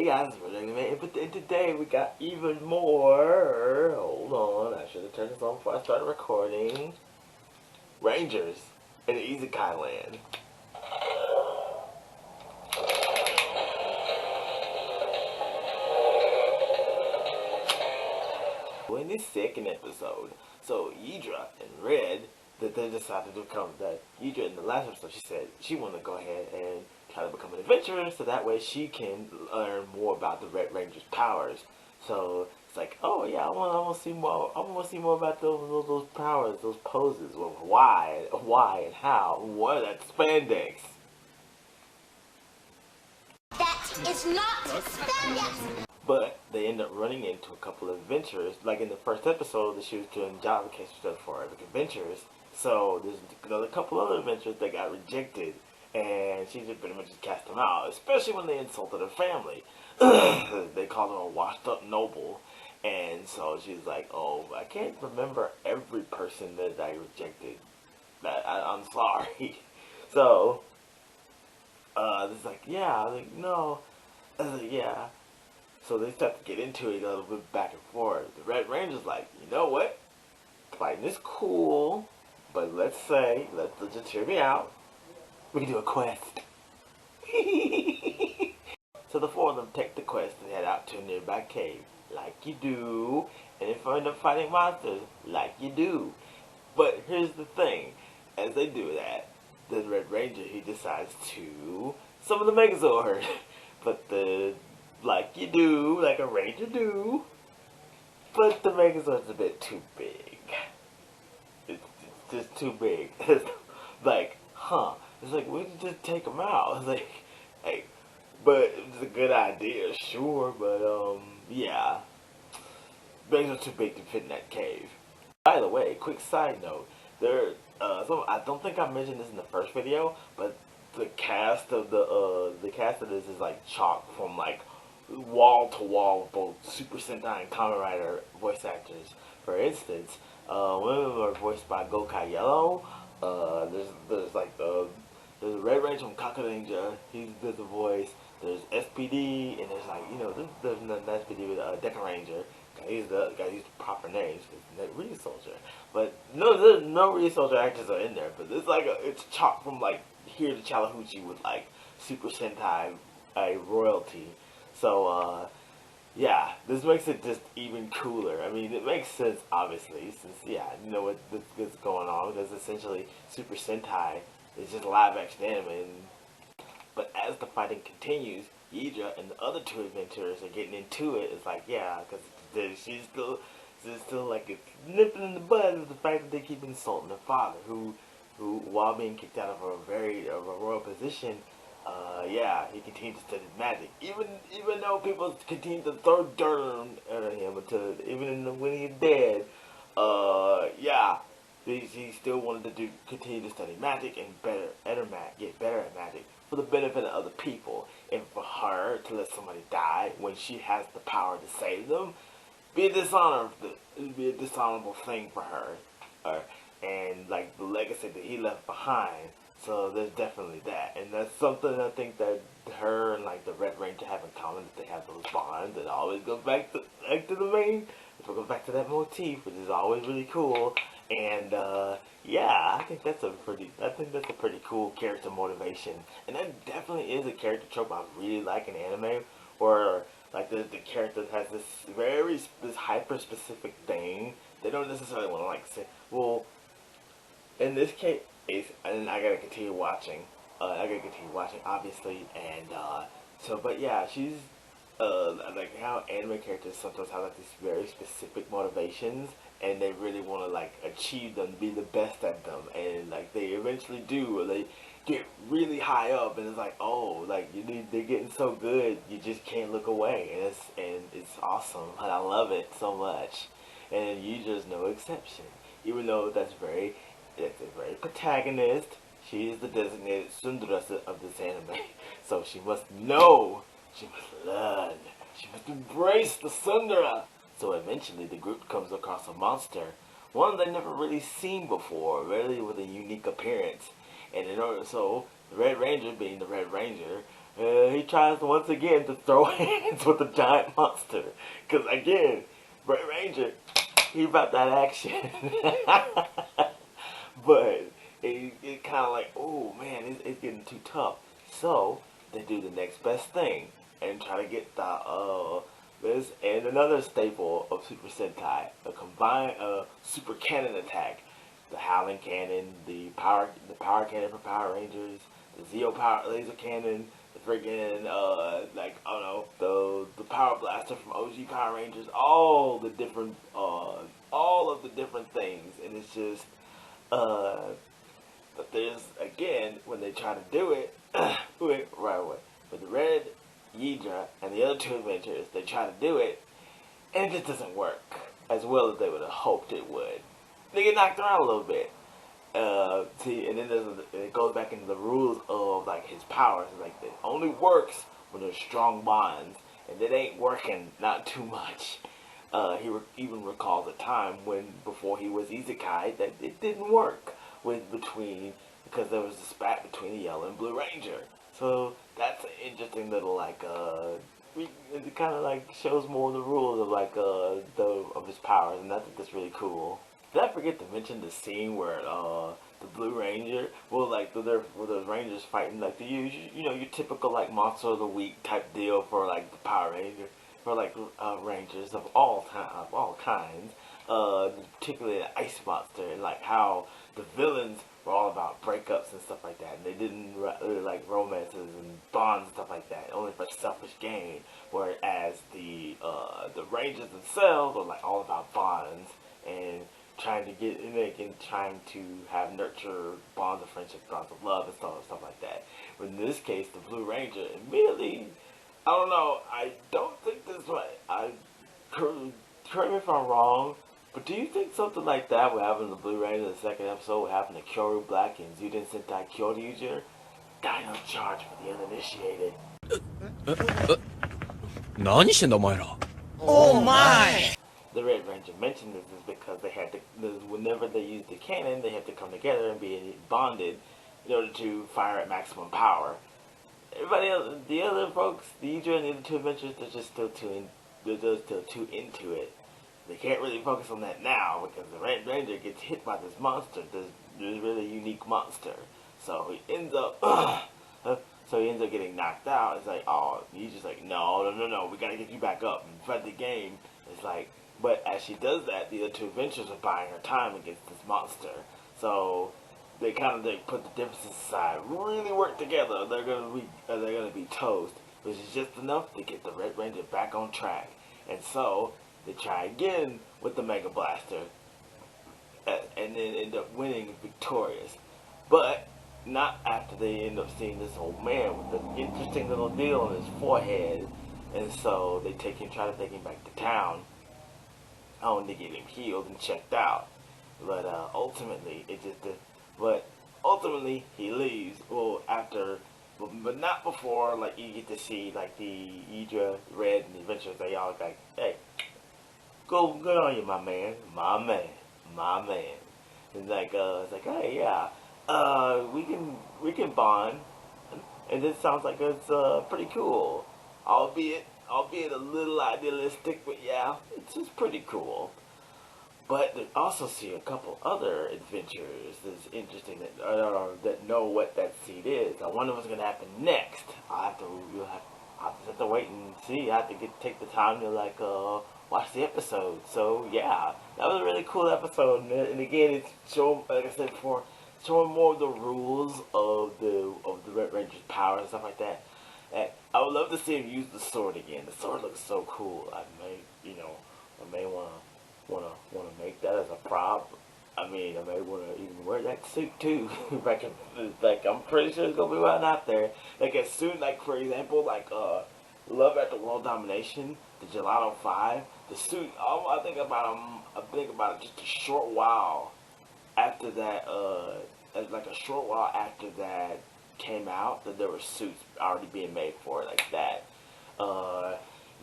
Hey guys, we're doing man, but today we got even more. Hold on, I should have turned this on before I started recording. Rangers in the Isekai land. In this second episode, so Yhidra and Red, that they decided to become that Yhidra in the last episode, she said she wanted to go ahead and try to become an adventurer, so that way she can learn more about the Red Ranger's powers. So it's like, oh yeah, I want to see more. I want to see more about those powers, those poses. Well, why and how? What that spandex? That is not spandex. But they end up running into a couple of adventurers. Like in the first episode, she was doing job applications for adventurers. So there's another couple other adventurers that got rejected, and she just pretty much just cast them out. Especially when they insulted her family. They called her a washed-up noble, and so she's like, "Oh, I can't remember every person that I rejected. I'm sorry." So it's like, yeah, like no, I was like, yeah. So they start to get into it a little bit back and forth. The Red Ranger's like, you know what? Fighting is cool, but let's just hear me out. We can do a quest. So the four of them take the quest and head out to a nearby cave, like you do, and if end up fighting monsters, like you do. But here's the thing, as they do that, the Red Ranger, he decides to summon the Megazord. But like you do, like a ranger do. But the Megazord's a bit too big. It's just too big. It's like, huh. It's like, we can just take him out. It's like, hey, but it's a good idea, sure, but, yeah. Megazord's too big to fit in that cave. By the way, quick side note, I don't think I mentioned this in the first video, but the cast of this is like chalk from like wall to wall with both Super Sentai and Kamen Rider voice actors. For instance, one of them are voiced by Gokai Yellow. There's Red Ranger from Ninja. He does the voice. There's SPD, and there's like, you know, there's an SPD with Deca Ranger. He's the guy used the proper names. It's Reed Soldier, but no Reed Soldier actors are in there. But it's like it's chalk from like here to Chattahoochee with like Super Sentai royalty. So, yeah, this makes it just even cooler. I mean, it makes sense, obviously, since, yeah, you know what is going on, because essentially Super Sentai is just live-action anime. But as the fighting continues, Yhidra and the other two adventurers are getting into it. It's like, yeah, because she's still like, it's nipping in the bud of the fact that they keep insulting her father, who while being kicked out of a royal position, yeah, he continued to study magic. Even though people continue to throw dirt on him when he's dead, yeah, he still wanted to continue to study magic and get better at magic for the benefit of other people. And for her to let somebody die when she has the power to save them, be a dishonorable thing for her. And like the legacy that he left behind. So there's definitely that, and that's something I think that her and like the Red Ranger have in common, that they have those bonds, and always go back to the main. It goes back to that motif, which is always really cool. And yeah, I think that's a pretty cool character motivation, and that definitely is a character trope I really like in anime, where like the character has this hyper specific thing. They don't necessarily want to like say, well, in this case. And I gotta continue watching. Obviously, and but yeah, she's like how anime characters sometimes have like these very specific motivations, and they really want to like achieve them, be the best at them, and like they eventually do, or they get really high up, and it's like, oh, like they're getting so good, you just can't look away, and it's awesome, and I love it so much, and you just no exception, even though that's a very protagonist. She is the designated tsundere of this anime. So she must know, she must learn, she must embrace the tsundere. So eventually the group comes across a monster, one they've never really seen before, really with a unique appearance. And so the Red Ranger, being the Red Ranger, he tries once again to throw hands with the giant monster. Because again, Red Ranger, he about that action. But it kind of like, oh man, it's getting too tough. So they do the next best thing and try to get this and another staple of Super Sentai, a combined super cannon attack. The Howling Cannon, the power cannon for Power Rangers, the Zeo Power Laser Cannon, the friggin' like I don't know, the Power Blaster from OG Power Rangers, all of the different things, and it's just but there's again when they try to do it, right away with the Red Yhidra and the other two adventures, they try to do it, and it just doesn't work as well as they would have hoped it would. They get knocked around a little bit. See, and then it goes back into the rules of like his powers. Like it only works when there's strong bonds, and it ain't working not too much. Even recalls a time when before he was Isekai that it didn't work because there was a spat between the Yellow and Blue Ranger. So that's an interesting little like it kind of like shows more of the rules of like of his powers, and I think that's really cool. Did I forget to mention the scene where the Blue Ranger, well, like where those Rangers fighting like your typical like Monster of the Week type deal for like the Power Ranger, for like Rangers of all kinds, particularly the Ice Monster, and like how the villains were all about breakups and stuff like that, and they didn't really like romances and bonds and stuff like that, only for selfish gain. Whereas the Rangers themselves were like all about bonds and trying to have nurture bonds of friendship, bonds of love, and stuff like that. But in this case, the Blue Ranger immediately, I don't know, I don't think this way. Correct me if I'm wrong, but do you think something like that would happen in the Blue Ranger in the second episode would happen to Kyoru Black and Zuden Sentai Kyoryuger? Dino Charge for the uninitiated. 何してんだお前ら Oh my! The Red Ranger mentioned this is because they had to, whenever they used the cannon, they had to come together and be bonded in order to fire at maximum power. Everybody else, the other folks, the Yhidra and the other two adventures, they're still too into it. They can't really focus on that now because the Red Ranger gets hit by this monster, this really unique monster. So he ends up, getting knocked out. It's like, oh, he's just like, no, we gotta get you back up and fight the game. It's like, but as she does that, the other two adventures are buying her time against this monster. So they put the differences aside, really work together. They're gonna be toast, which is just enough to get the Red Ranger back on track. And so they try again with the Mega Blaster, and then end up winning victorious. But not after they end up seeing this old man with an interesting little deal on his forehead. And so they try to take him back to town. To get him healed and checked out, but ultimately he leaves. Well, but not before. Like you get to see like the Yhidra, Red, and the Adventures. They all like, hey, good on you, my man. And like it's like, hey, yeah, we can bond, and this sounds like it's pretty cool, albeit a little idealistic, but yeah, it's just pretty cool. But they also see a couple other adventures that's interesting that know what that seed is. I wonder what's gonna happen next. I'll have to wait and see. I have to take the time to like watch the episode. So yeah, that was a really cool episode. And again, it's showing, like I said before, showing more of the rules of the Red Ranger's power and stuff like that. And I would love to see him use the sword again. The sword looks so cool. I may wanna make that as a prop. I may wanna even wear that suit too. I'm pretty sure it's gonna be right out there. Like a suit, like for example, like Love After World Domination, the Gelato 5. The suit. I think about it just a short while after that. Like a short while after that came out, that there were suits already being made for it like that.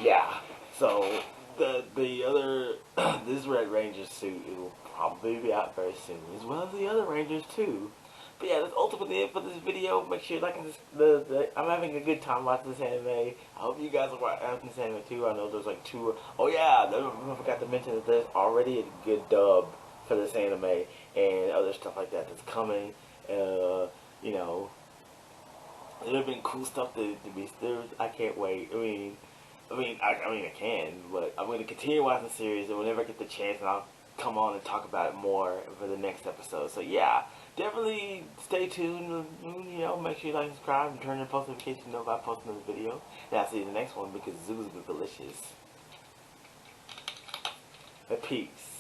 Yeah. So the other this Red Ranger suit, it will probably be out very soon, as well as the other Rangers too. But yeah, that's ultimately it for this video. Make sure you like this. I'm having a good time watching this anime. I hope you guys are watching this anime too. I know there's like two. Oh yeah, I forgot to mention that there's already a good dub for this anime and other stuff like that that's coming. You know, there have been cool stuff to be. I can't wait. I can, but I'm going to continue watching the series, and whenever I get the chance, and I'll come on and talk about it more for the next episode. So yeah, definitely stay tuned. You know, make sure you like, subscribe, and turn on post notifications to know if I post another video. And I'll see you in the next one because zoos are delicious. Peace.